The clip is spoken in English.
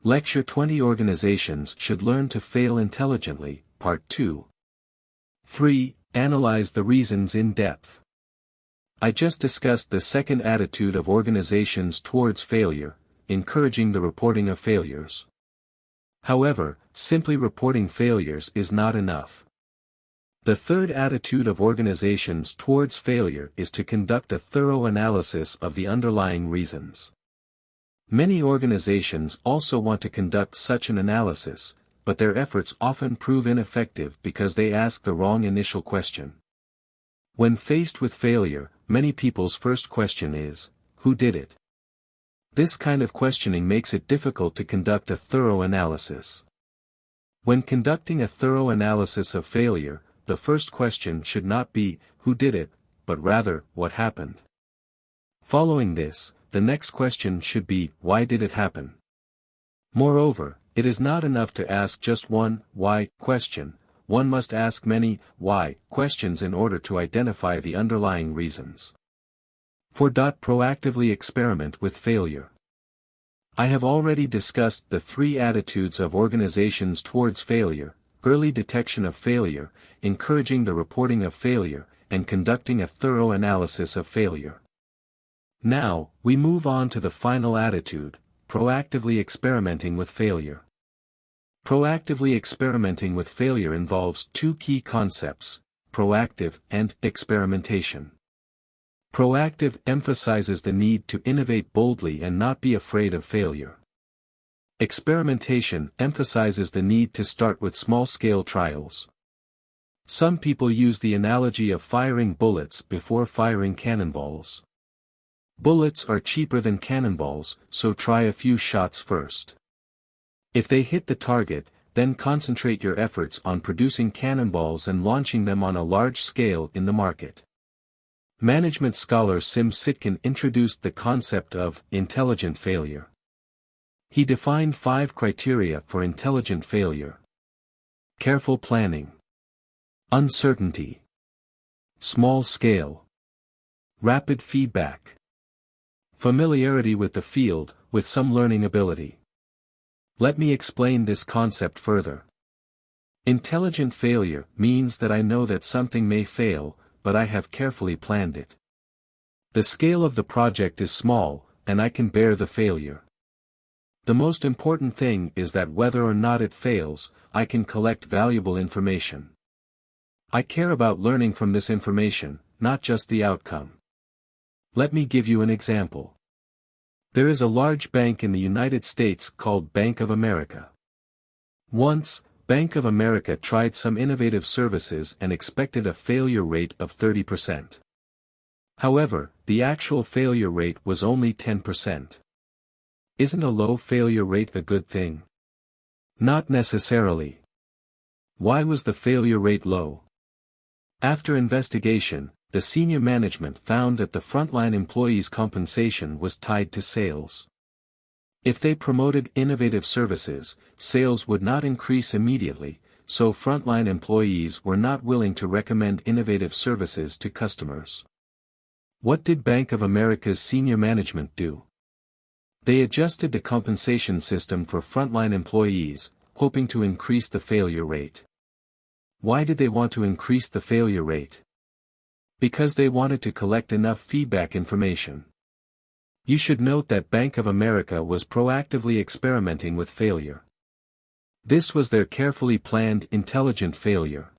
Lecture 20 Organizations Should Learn to Fail Intelligently, Part 2. 3. Analyze the reasons in depth. I just discussed the second attitude of organizations towards failure, encouraging the reporting of failures. However, simply reporting failures is not enough. The third attitude of organizations towards failure is to conduct a thorough analysis of the underlying reasons. Many organizations also want to conduct such an analysis, but their efforts often prove ineffective because they ask the wrong initial question. When faced with failure, many people's first question is, who did it? This kind of questioning makes it difficult to conduct a thorough analysis. When conducting a thorough analysis of failure, the first question should not be, who did it, but rather, what happened? Following this, the next question should be, why did it happen? Moreover, it is not enough to ask just one why question, one must ask many why questions in order to identify the underlying reasons. 4. Proactively experiment with failure. I have already discussed the three attitudes of organizations towards failure: early detection of failure, encouraging the reporting of failure, and conducting a thorough analysis of failure. Now, we move on to the final attitude, proactively experimenting with failure. Proactively experimenting with failure involves two key concepts: proactive and experimentation. Proactive emphasizes the need to innovate boldly and not be afraid of failure. Experimentation emphasizes the need to start with small-scale trials. Some people use the analogy of firing bullets before firing cannonballs. Bullets are cheaper than cannonballs, so try a few shots first. If they hit the target, then concentrate your efforts on producing cannonballs and launching them on a large scale in the market. Management scholar Sim Sitkin introduced the concept of intelligent failure. He defined 5 criteria for intelligent failure: careful planning, uncertainty, small scale, rapid feedback, familiarity with the field, with some learning ability. Let me explain this concept further. Intelligent failure means that I know that something may fail, but I have carefully planned it. The scale of the project is small, and I can bear the failure. The most important thing is that whether or not it fails, I can collect valuable information. I care about learning from this information, not just the outcome. Let me give you an example. There is a large bank in the United States called Bank of America. Once, Bank of America tried some innovative services and expected a failure rate of 30%. However, the actual failure rate was only 10%. Isn't a low failure rate a good thing? Not necessarily. Why was the failure rate low? After investigation, the senior management found that the frontline employees' compensation was tied to sales. If they promoted innovative services, sales would not increase immediately, so frontline employees were not willing to recommend innovative services to customers. What did Bank of America's senior management do? They adjusted the compensation system for frontline employees, hoping to increase the failure rate. Why did they want to increase the failure rate? Because they wanted to collect enough feedback information. You should note that Bank of America was proactively experimenting with failure. This was their carefully planned intelligent failure.